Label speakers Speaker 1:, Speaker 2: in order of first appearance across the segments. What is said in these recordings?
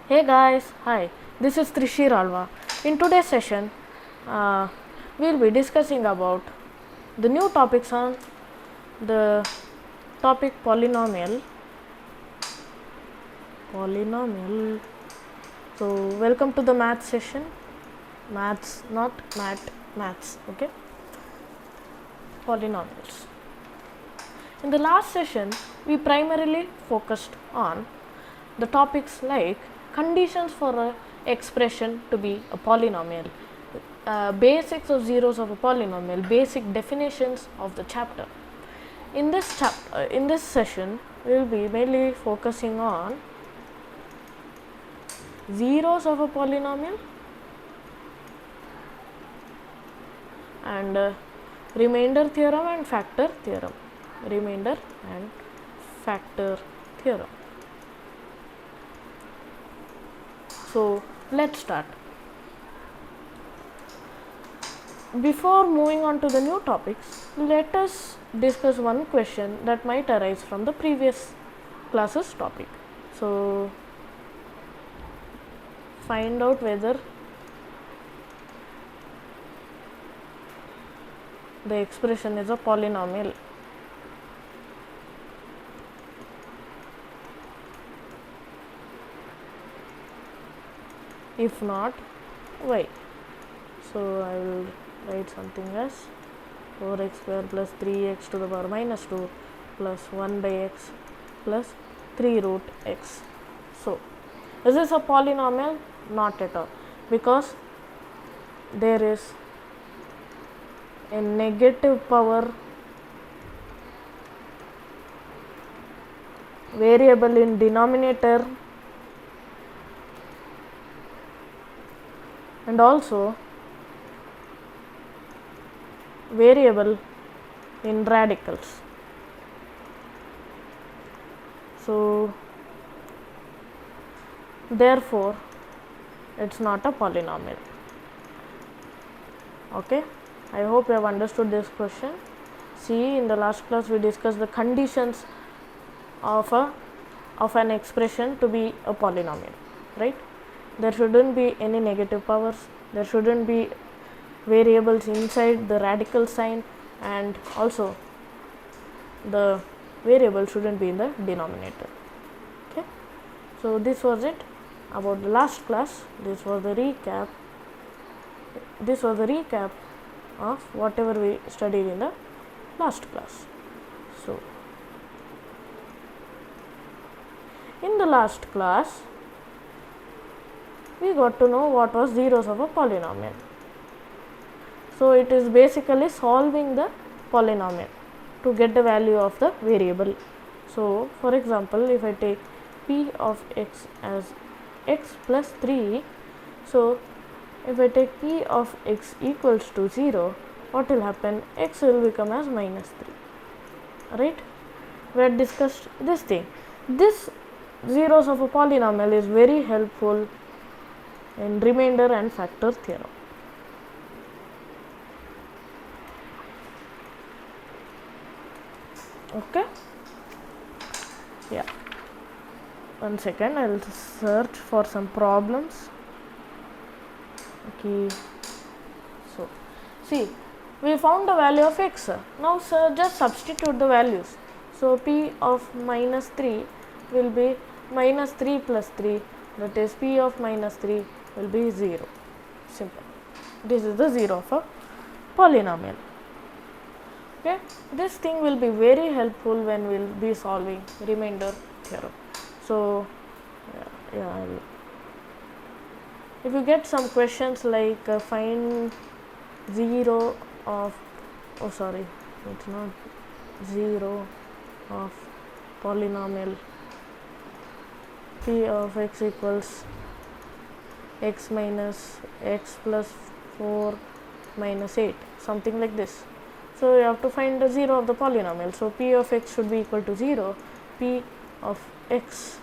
Speaker 1: Hey guys, hi, this is Trishir Alva. In today's session, we'll be discussing about the new topics on the topic polynomial. So, welcome to the maths session. Maths, not maths, okay? Polynomials. In the last session, we primarily focused on the topics like conditions for a expression to be a polynomial, basics of zeros of a polynomial, basic definitions of the chapter. In this session, we will be mainly focusing on zeros of a polynomial and remainder theorem and factor theorem. Remainder and factor theorem. So let's start. Before moving on to the new topics, let us discuss one question that might arise from the previous class's topic. So find out whether the expression is a polynomial. If not, why? So I will write something as 4x square plus 3x to the power minus 2 plus 1 by x plus 3 root x. So is this a polynomial? Not at all, because there is a negative power variable in denominator and also variable in radicals. So therefore it's not a polynomial. Okay, I hope you have understood this question. See, in the last class we discussed the conditions of an expression to be a polynomial, right? There shouldn't be any negative powers, there shouldn't be variables inside the radical sign, and also the variable shouldn't be in the denominator. Okay, so this was it about the last class. This was the recap of whatever we studied in the last class. So in the last class we got to know what was zeros of a polynomial. So it is basically solving the polynomial to get the value of the variable. So for example, if I take p of x as x plus 3, so if I take p of x equals to 0, what will happen? X will become as minus 3, right? We had discussed this thing. This zeros of a polynomial is very helpful in remainder and factor theorem. Okay, yeah, 1 second, I will search for some problems. Okay, so see, we found the value of x. Now just substitute the values. So p of minus 3 will be minus 3 plus 3, that is p of minus 3 will be 0. Simple. This is the zero of a polynomial. Okay, this thing will be very helpful when we will be solving remainder theorem. So if you get some questions like find zero of it's not zero of polynomial p of x equals x minus x plus 4 minus 8, something like this. So you have to find the zero of the polynomial. So p of x should be equal to 0. P of x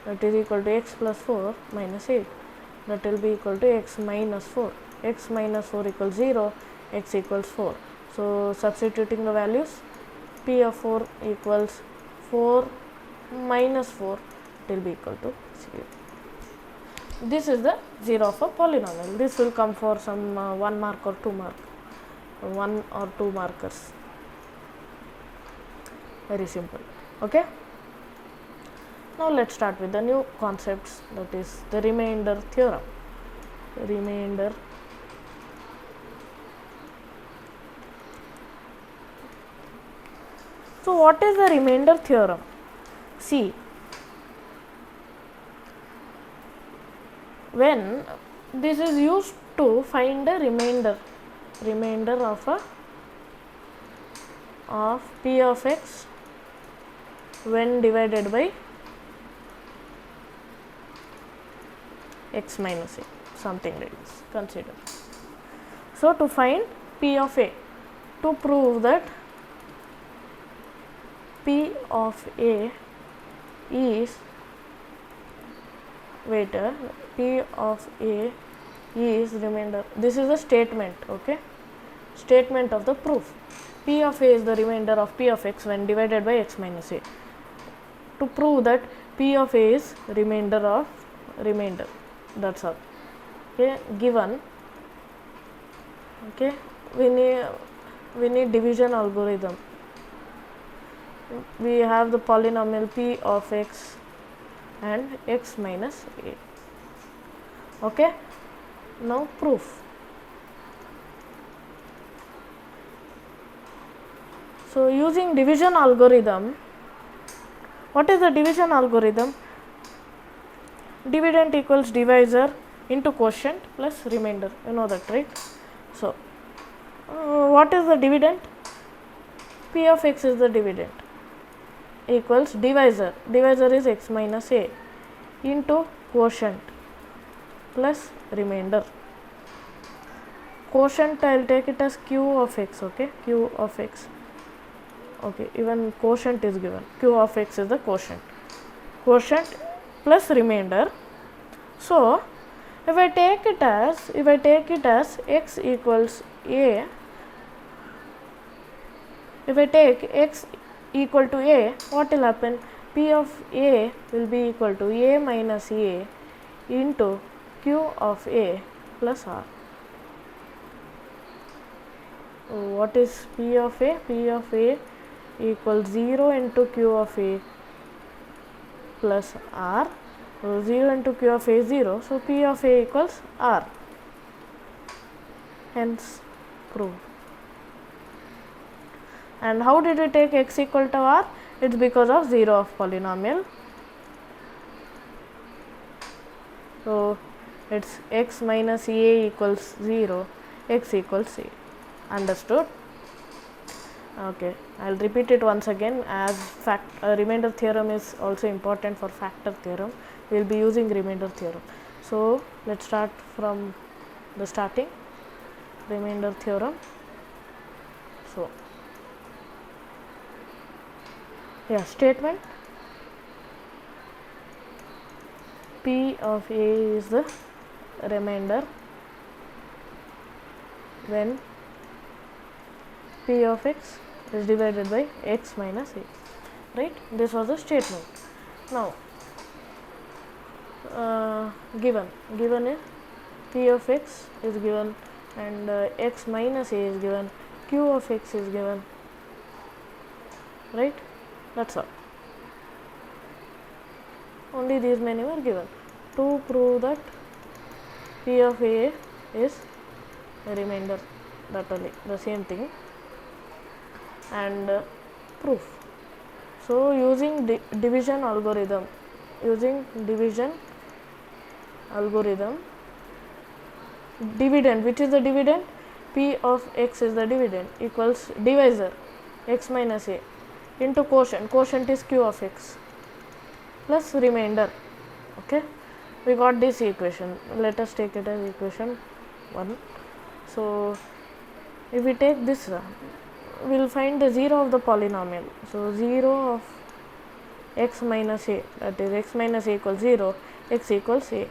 Speaker 1: that is equal to x plus 4 minus 8, that will be equal to x minus 4. X minus 4 equals 0, x equals 4. So substituting the values, p of 4 equals 4 minus 4, it will be equal to 0. This is the 0 of a polynomial. This will come for some 1 mark or 2 mark, 1 or 2 markers. Very simple. Okay. Now let's start with the new concepts, that is the remainder theorem. Remainder So what is the remainder theorem? See, when this is used to find a remainder of p of x when divided by x minus a, something like this, consider. So to find p of a, to prove that p of a is p of a is remainder. This is a statement, okay, statement of the proof. P of a is the remainder of p of x when divided by x minus a. To prove that p of a is remainder of remainder, that's all. Okay, given, okay, we need division algorithm. We have the polynomial p of x and x minus a. Okay, now proof. So using division algorithm, what is the division algorithm? Dividend equals divisor into quotient plus remainder, you know that, right? So what is the dividend? P of x is the dividend, equals divisor is x minus a into quotient plus remainder. Quotient I will take it as q of x, okay, q of x, okay, even quotient is given, q of x is the quotient plus remainder. So if I take it as x equals a, if I take x equal to a, what will happen? P of a will be equal to a minus a into q of a plus r. What is p of a? P of a equals 0 into q of a plus r. So 0 into q of a is 0, so p of a equals r, hence proved. And how did we take x equal to r? It's because of 0 of polynomial. So it's x minus a equals 0, x equals a. Understood? Okay, I'll repeat it once again, as remainder theorem is also important for factor theorem. We will be using remainder theorem. So let's start from the starting. Remainder theorem. So yeah, statement p of a is the remainder when p of x is divided by x minus a, right? This was the statement. Now given is p of x is given and x minus a is given, q of x is given, right? That's all. Only these many were given. To prove that p of a is a remainder, that only, the same thing, and proof. So using division algorithm, dividend, which is the dividend? P of x is the dividend, equals divisor x minus a into quotient is q of x plus remainder. Okay, we got this equation. Let us take it as equation 1. So if we take this, we will find the 0 of the polynomial. So 0 of x minus a, that is x minus a equals 0, x equals a.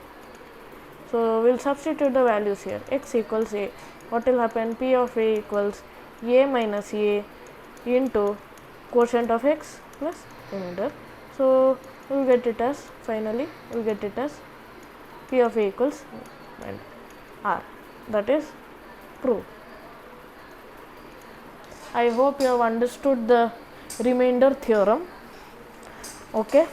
Speaker 1: So we will substitute the values here. X equals a, what will happen? P of a equals a minus a into quotient of x plus remainder. So we will get it as, finally we will get it as P of A equals and R. That is proved. I hope you have understood the remainder theorem. Okay.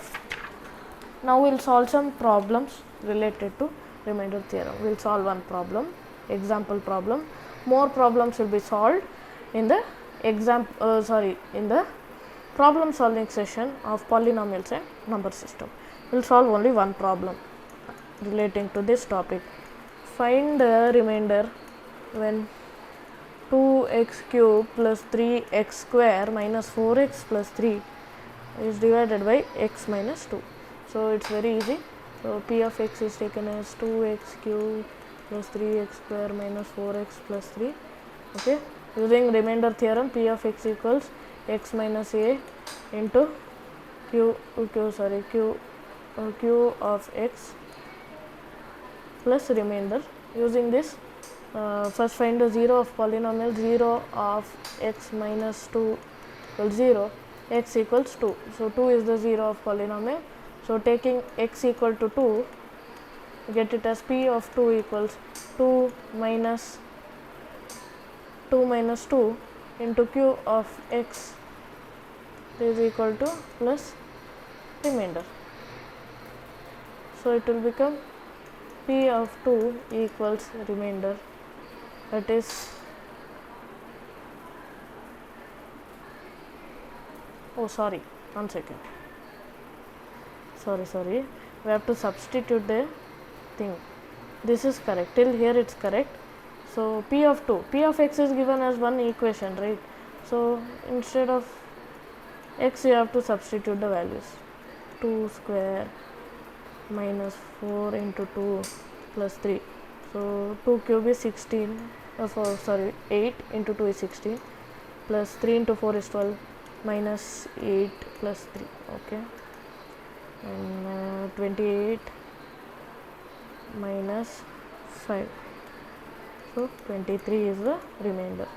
Speaker 1: Now we will solve some problems related to remainder theorem. We will solve one problem, example problem. More problems will be solved in the in the problem solving session of polynomials and number system. We will solve only one problem relating to this topic. Find the remainder when 2x cube plus 3x square minus 4x plus 3 is divided by x minus 2. So it's very easy. So P of x is taken as 2x cube plus 3x square minus 4x plus 3. Okay. Using remainder theorem, P of x equals x minus a into q of x plus remainder. Using this, first find the 0 of polynomial. 0 of x minus 2 equals 0, x equals 2. So 2 is the 0 of polynomial. So taking x equal to 2, get it as P of 2 equals 2 minus 2 into q of x is equal to plus remainder. So it will become P of 2 equals remainder, that is, oh sorry, 1 second, sorry, we have to substitute the thing. This is correct, till here it's correct. So P of 2, P of x is given as one equation, right? So instead of x you have to substitute the values. 2 square minus 4 into 2 plus 3. So 2 cube is 16, 8 into 2 is 16 plus 3 into 4 is 12 minus 8 plus 3. Okay. And 28 minus 5. So 23 is the remainder,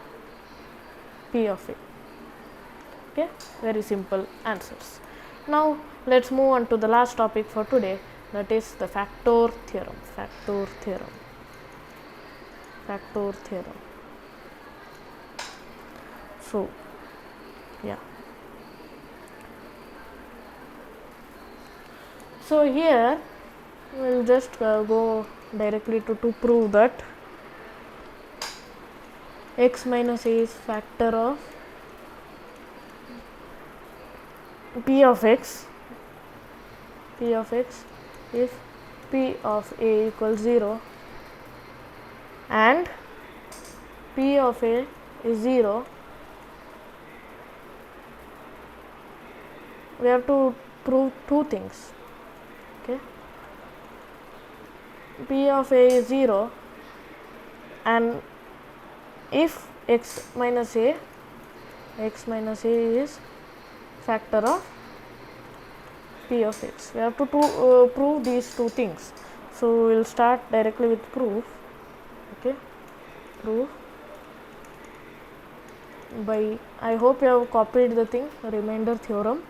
Speaker 1: P of A. Okay, very simple answers. Now let's move on to the last topic for today, that is the factor theorem. So yeah. So here we will just go directly to prove that x minus a is factor of P of x if P of a equals 0 and P of a is 0. We have to prove two things. Okay, P of a is 0 and if x minus a is factor of P of x. We have to prove these two things. So we will start directly with proof. Okay, proof by, I hope you have copied the thing, remainder theorem.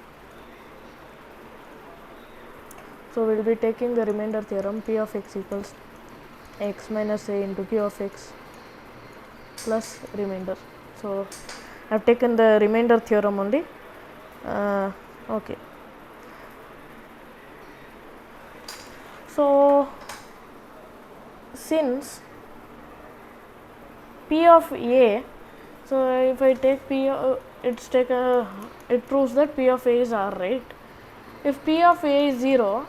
Speaker 1: So we will be taking the remainder theorem. P of x equals x minus a into q of x plus remainder. So I have taken the remainder theorem only. Okay. So since P of a, so if I take P, it proves that P of a is R, right? If P of a is 0,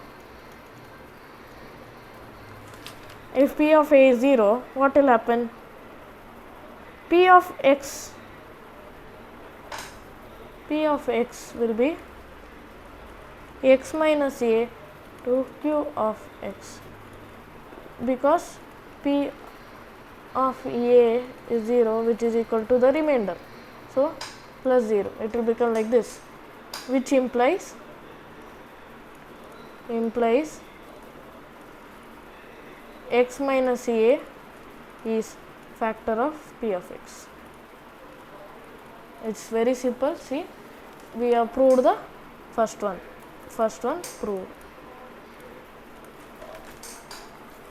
Speaker 1: what will happen? P of x will be x minus a to q of x, because P of a is 0, which is equal to the remainder. So plus 0, it will become like this, which implies x minus a is factor of P of x. It's very simple. See, we have proved the first one. first one, prove.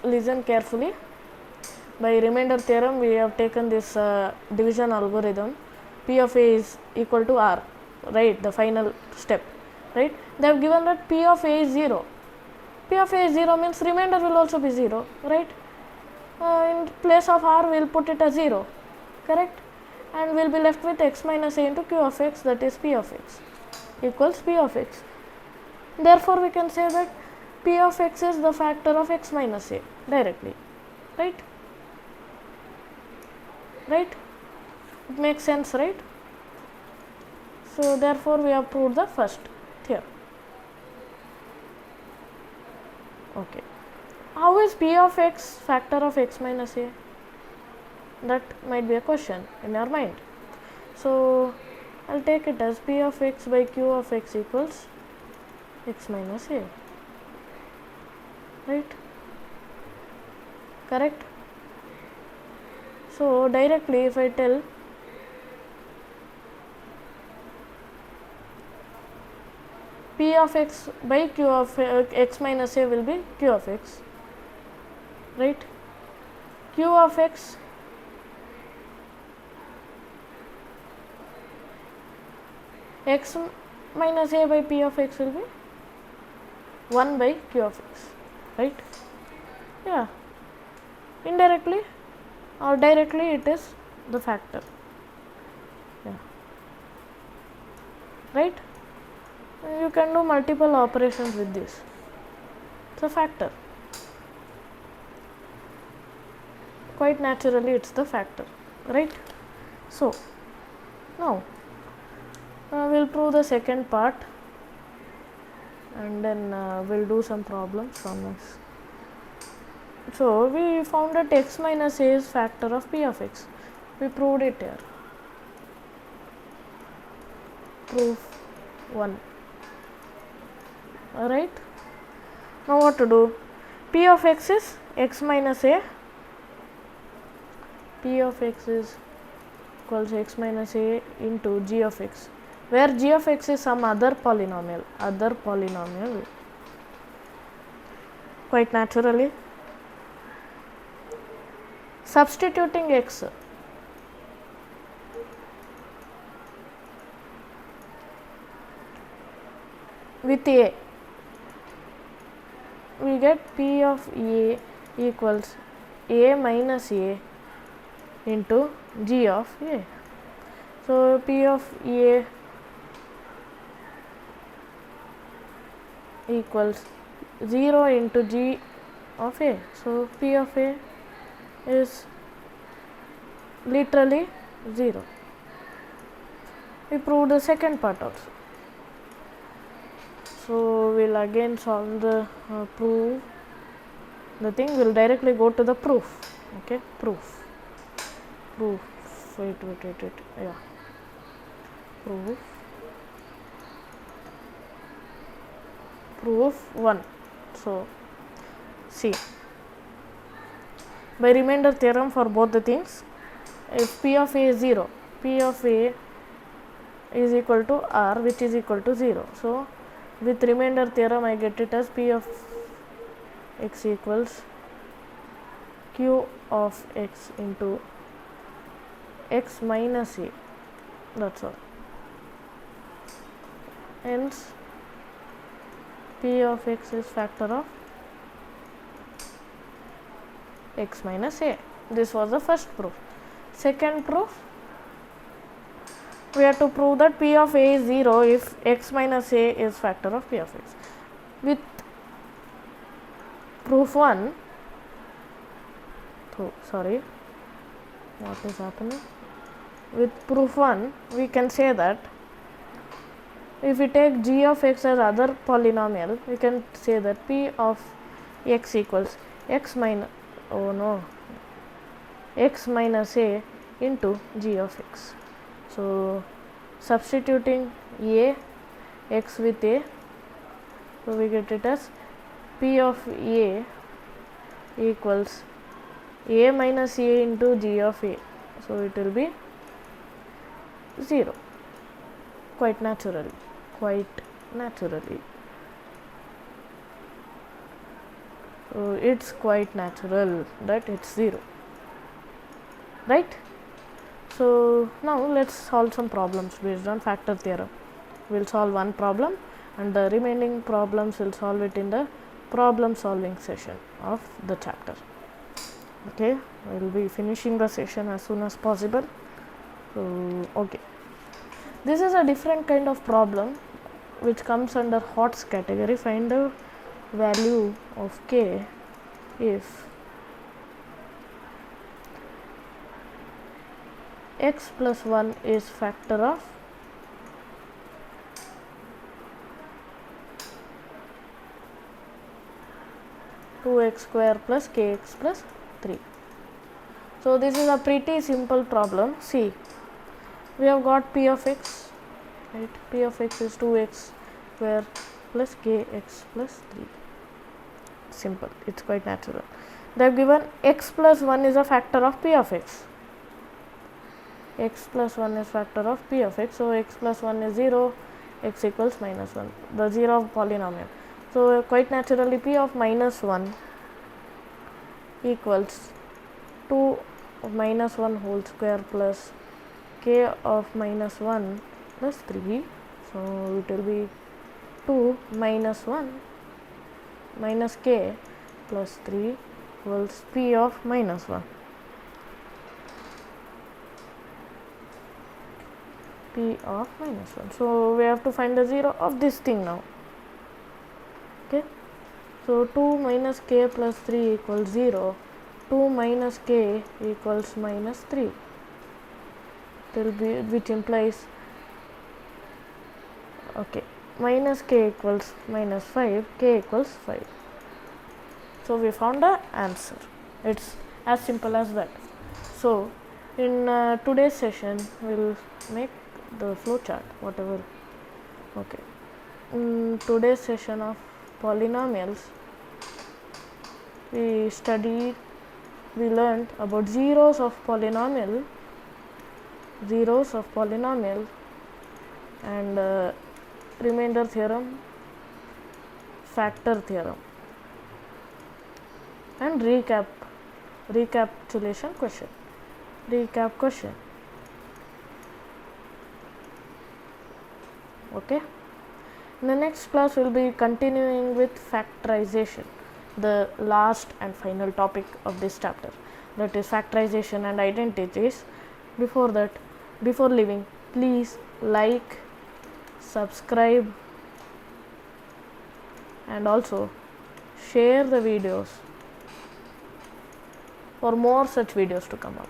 Speaker 1: Listen carefully. By remainder theorem, we have taken this division algorithm. P of A is equal to R, right? The final step, right? They have given that P of A is 0. P of A is 0 means remainder will also be 0, right? In place of R, we will put it as 0, correct? And we will be left with x minus A into Q of x, that is P of x, equals P of x. Therefore, we can say that P of x is the factor of x minus A directly, right? Right? It makes sense, right? So, therefore, we have proved the first theorem. Okay. How is P of x factor of x minus A? That might be a question in your mind. So, I will take it as P of x by Q of x equals x minus A, right? Correct? So, directly if I tell P of x by Q of x minus A will be Q of x, right? Q of x x minus A by P of x will be 1 by Q of x, right? Yeah, indirectly or directly it is the factor, yeah, right? You can do multiple operations with this. It's a factor. Quite naturally, it's the factor, right? So, now we'll prove the second part, and then we'll do some problems from this. So, we found that x minus A is factor of P of x. We proved it here. Proof 1. Alright. Now what to do? P of x is x minus A. P of x is equals x minus A into g of x, where g of x is some other polynomial. Quite naturally, substituting x with A, we get P of A equals A minus A into g of A. So, P of A equals 0 into g of A. So, P of A is literally 0. We proved the second part also. So, we will again solve the prove the thing. We will directly go to the proof. Okay, proof. Wait, yeah, proof 1. So, see, by remainder theorem for both the things, if P of A is 0, P of A is equal to R, which is equal to 0. So, with remainder theorem I get it as P of x equals Q of x into x minus A, that's all. Hence, P of x is factor of x minus A. This was the first proof. Second proof, we have to prove that P of A is 0 if x minus A is factor of P of x. With proof 1, what is happening? With proof 1, we can say that if we take g of x as other polynomial, we can say that P of x equals x minus A into g of x. So, substituting A, x with A, so we get it as P of A equals A minus A into g of A. So, it will be 0, quite naturally. So it's quite natural that it's 0, right? So now let's solve some problems based on factor theorem. We'll solve one problem and the remaining problems we'll solve it in the problem solving session of the chapter. Okay, we'll be finishing the session as soon as possible. So okay, this is a different kind of problem which comes under HOTS category. Find the value of k if x plus 1 is factor of two x square plus kx plus 3. So this is a pretty simple problem. See, we have got p of x, right? P of x is 2x square plus kx plus 3. Simple, it's quite natural. They have given x plus 1 is a factor of p of x. X plus 1 is factor of p of x. So x plus 1 is 0, x equals minus 1, the 0th polynomial. So quite naturally p of minus 1 equals 2 minus 1 whole square plus k of minus 1 plus 3. So it will be 2 minus 1 minus k plus 3 equals p of minus 1. P of minus 1. So we have to find the 0 of this thing now. Okay. So 2 minus k plus 3 equals 0. 2 minus k equals minus 3. It will be, which implies, okay, minus k equals minus 5, k equals 5. So we found the answer. It's as simple as that. So in today's session we'll make the flow chart, whatever. Okay, in today's session of polynomials we learned about zeros of polynomial and remainder theorem, factor theorem, and recap question. Okay, in the next class we'll be continuing with factorization, the last and final topic of this chapter, that is factorization and identities. Before leaving, please like, subscribe, and also share the videos for more such videos to come up.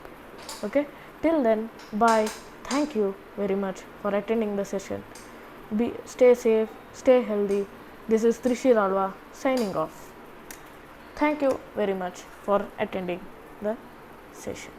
Speaker 1: Okay, till then, bye. Thank you very much for attending the session. Stay safe, stay healthy. This is Trishi Ralwa signing off. Thank you very much for attending the session.